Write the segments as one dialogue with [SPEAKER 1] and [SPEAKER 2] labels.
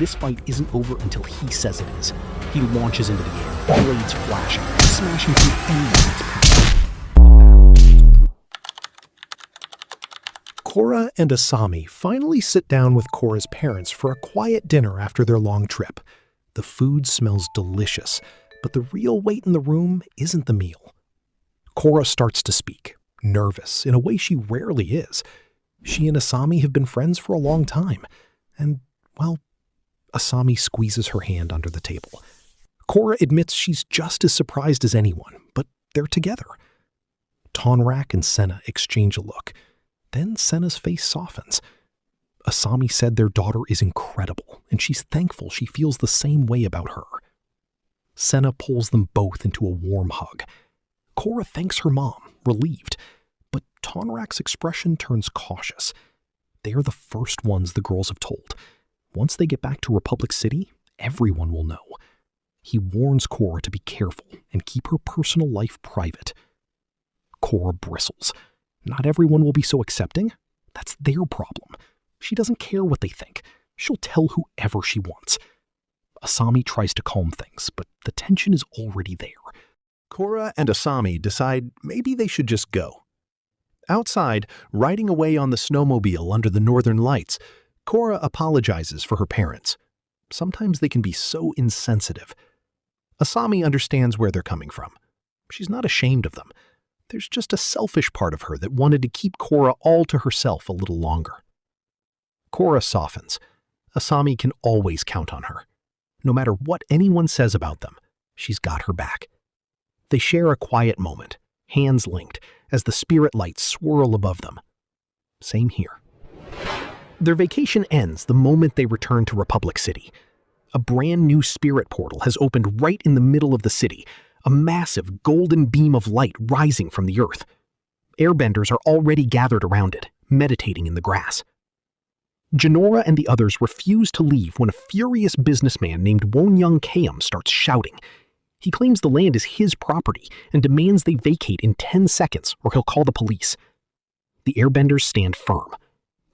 [SPEAKER 1] This fight isn't over until he says it is. He launches into the air, blades flashing, smashing through anyone's path.
[SPEAKER 2] Korra and Asami finally sit down with Korra's parents for a quiet dinner after their long trip. The food smells delicious, but the real weight in the room isn't the meal. Korra starts to speak, nervous in a way she rarely is. She and Asami have been friends for a long time, and, well, Asami squeezes her hand under the table. Korra admits she's just as surprised as anyone, but they're together. Tonraq and Senna exchange a look. Then Senna's face softens. Asami said their daughter is incredible, and she's thankful she feels the same way about her. Senna pulls them both into a warm hug. Korra thanks her mom, relieved, but Tonraq's expression turns cautious. They are the first ones the girls have told. Once they get back to Republic City, everyone will know. He warns Korra to be careful and keep her personal life private. Korra bristles. Not everyone will be so accepting. That's their problem. She doesn't care what they think. She'll tell whoever she wants. Asami tries to calm things, but the tension is already there.
[SPEAKER 3] Korra and Asami decide maybe they should just go. Outside, riding away on the snowmobile under the northern lights, Korra apologizes for her parents. Sometimes they can be so insensitive. Asami understands where they're coming from. She's not ashamed of them. There's just a selfish part of her that wanted to keep Korra all to herself a little longer. Korra softens. Asami can always count on her. No matter what anyone says about them, she's got her back. They share a quiet moment, hands linked, as the spirit lights swirl above them. Same here. Their vacation ends the moment they return to Republic City. A brand new spirit portal has opened right in the middle of the city, a massive golden beam of light rising from the earth. Airbenders are already gathered around it, meditating in the grass. Jinora and the others refuse to leave when a furious businessman named Wonyong Keum starts shouting. He claims the land is his property and demands they vacate in 10 seconds or he'll call the police. The Airbenders stand firm.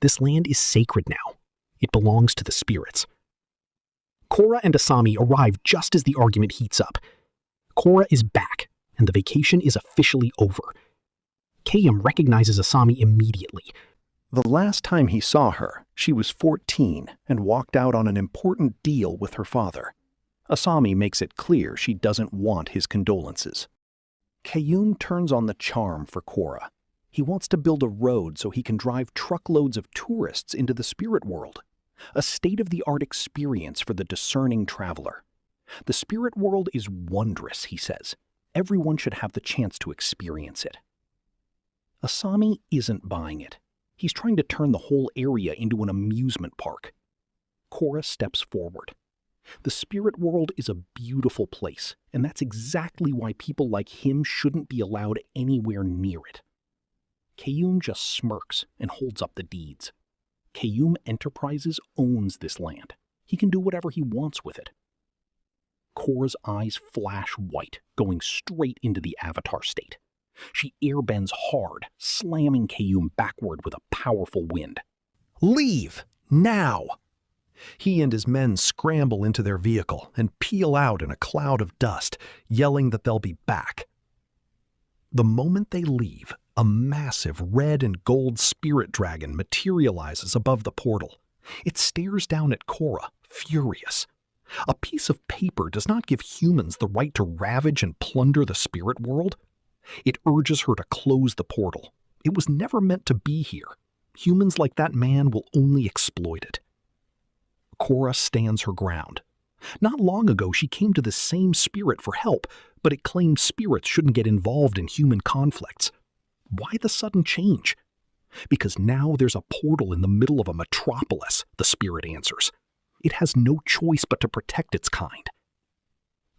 [SPEAKER 3] This land is sacred now. It belongs to the spirits. Korra and Asami arrive just as the argument heats up. Korra is back, and the vacation is officially over. Keum recognizes Asami immediately.
[SPEAKER 4] The last time he saw her, she was 14 and walked out on an important deal with her father. Asami makes it clear she doesn't want his condolences. Keum turns on the charm for Korra. He wants to build a road so he can drive truckloads of tourists into the spirit world. A state-of-the-art experience for the discerning traveler. The spirit world is wondrous, he says. Everyone should have the chance to experience it. Asami isn't buying it. He's trying to turn the whole area into an amusement park. Korra steps forward. The spirit world is a beautiful place, and that's exactly why people like him shouldn't be allowed anywhere near it. Keum just smirks and holds up the deeds. Keum Enterprises owns this land. He can do whatever he wants with it. Korra's eyes flash white, going straight into the avatar state. She airbends hard, slamming Keum backward with a powerful wind.
[SPEAKER 3] Leave! Now! He and his men scramble into their vehicle and peel out in a cloud of dust, yelling that they'll be back. The moment they leave, a massive red and gold spirit dragon materializes above the portal. It stares down at Korra, furious. A piece of paper does not give humans the right to ravage and plunder the spirit world. It urges her to close the portal. It was never meant to be here. Humans like that man will only exploit it. Korra stands her ground. Not long ago, she came to the same spirit for help, but it claimed spirits shouldn't get involved in human conflicts. Why the sudden change? Because now there's a portal in the middle of a metropolis, the spirit answers. It has no choice but to protect its kind.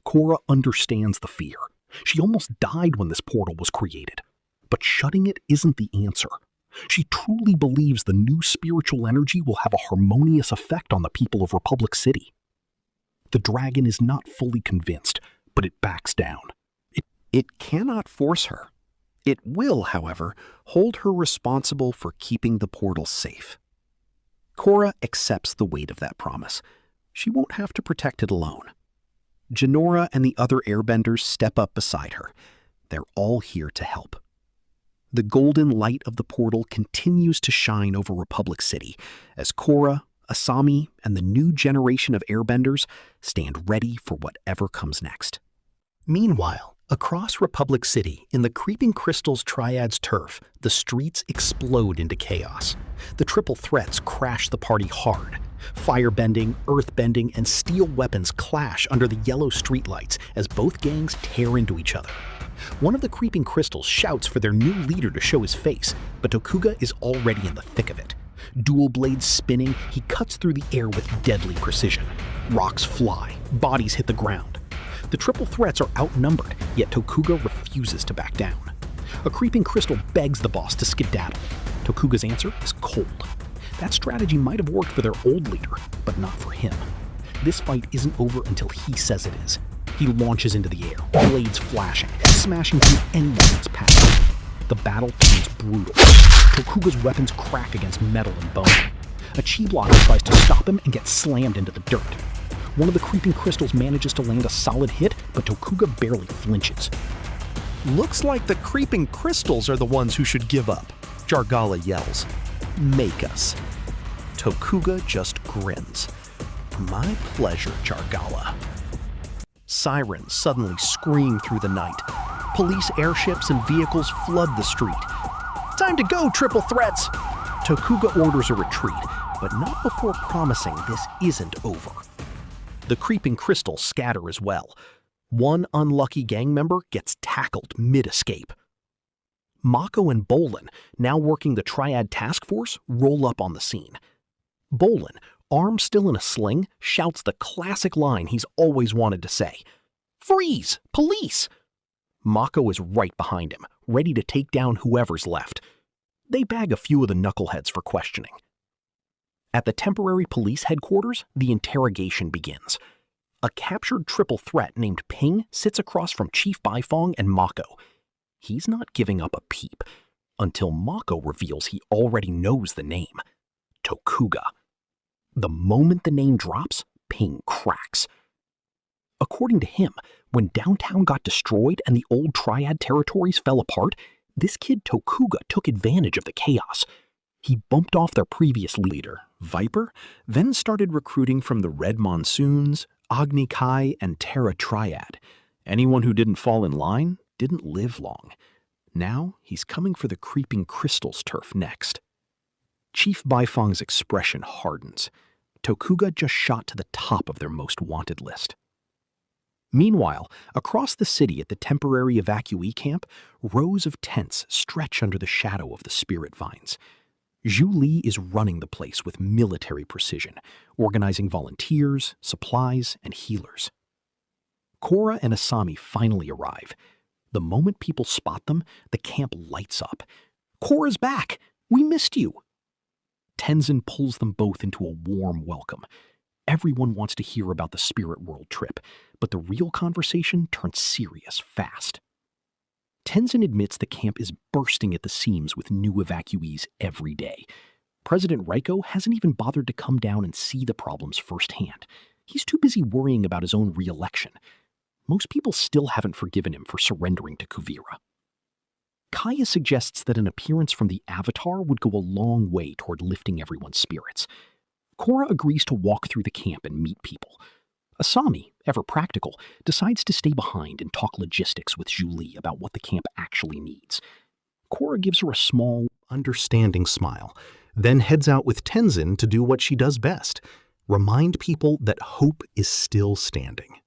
[SPEAKER 3] Korra understands the fear. She almost died when this portal was created. But shutting it isn't the answer. She truly believes the new spiritual energy will have a harmonious effect on the people of Republic City. The dragon is not fully convinced, but it backs down.
[SPEAKER 4] It cannot force her. It will, however, hold her responsible for keeping the portal safe. Korra accepts the weight of that promise. she won't have to protect it alone. Jinora and the other airbenders step up beside her. They're all here to help. The golden light of the portal continues to shine over Republic City as Korra, Asami, and the new generation of airbenders stand ready for whatever comes next.
[SPEAKER 1] Meanwhile, across Republic City, in the Creeping Crystal Triad's turf, the streets explode into chaos. The triple threats crash the party hard. Firebending, earthbending, and steel weapons clash under the yellow streetlights as both gangs tear into each other. One of the Creeping Crystals shouts for their new leader to show his face, but Tokuga is already in the thick of it. Dual blades spinning, he cuts through the air with deadly precision. Rocks fly, bodies hit the ground. The triple threats are outnumbered, yet Tokuga refuses to back down. A Creeping Crystal begs the boss to skedaddle. Tokuga's answer is cold. That strategy might have worked for their old leader, but not for him. This fight isn't over until he says it is. He launches into the air, blades flashing, smashing through anyone in his path. The battle turns brutal. Tokuga's weapons crack against metal and bone. A chi blocker tries to stop him and gets slammed into the dirt. One of the Creeping Crystals manages to land a solid hit, but Tokuga barely flinches.
[SPEAKER 3] Looks like the Creeping Crystals are the ones who should give up, Jargala yells. Make us. Tokuga just grins. My pleasure, Jargala. Sirens suddenly scream through the night. Police airships and vehicles flood the street. Time to go, triple threats! Tokuga orders a retreat, but not before promising this isn't over. The Creeping Crystals scatter as well. One unlucky gang member gets tackled mid-escape. Mako and Bolin, now working the Triad Task Force, roll up on the scene. Bolin, arm still in a sling, shouts the classic line he's always wanted to say. Freeze! Police! Mako is right behind him, ready to take down whoever's left. They bag a few of the knuckleheads for questioning. At the temporary police headquarters, the interrogation begins. A captured triple threat named Ping sits across from Chief Baifong and Mako. He's not giving up a peep, until Mako reveals he already knows the name. Tokuga. The moment the name drops, Ping cracks. According to him, when downtown got destroyed and the old Triad territories fell apart, this kid Tokuga took advantage of the chaos. He bumped off their previous leader, Viper, then started recruiting from the Red Monsoons, Agni Kai, and Terra Triad. Anyone who didn't fall in line didn't live long. Now he's coming for the Creeping Crystal's turf next. Chief Baifong's expression hardens. Tokuga just shot to the top of their most wanted list. Meanwhile, across the city at the temporary evacuee camp, rows of tents stretch under the shadow of the spirit vines. Zhu Li is running the place with military precision, organizing volunteers, supplies, and healers. Korra and Asami finally arrive. The moment people spot them, the camp lights up. Korra's back! We missed you! Tenzin pulls them both into a warm welcome. Everyone wants to hear about the Spirit World trip, but the real conversation turns serious fast. Tenzin admits the camp is bursting at the seams with new evacuees every day. President Raiko hasn't even bothered to come down and see the problems firsthand. He's too busy worrying about his own re-election. Most people still haven't forgiven him for surrendering to Kuvira. Kaya suggests that an appearance from the Avatar would go a long way toward lifting everyone's spirits. Korra agrees to walk through the camp and meet people. Asami, ever practical, decides to stay behind and talk logistics with Zhu Li about what the camp actually needs. Korra gives her a small, understanding smile, then heads out with Tenzin to do what she does best, remind people that hope is still standing.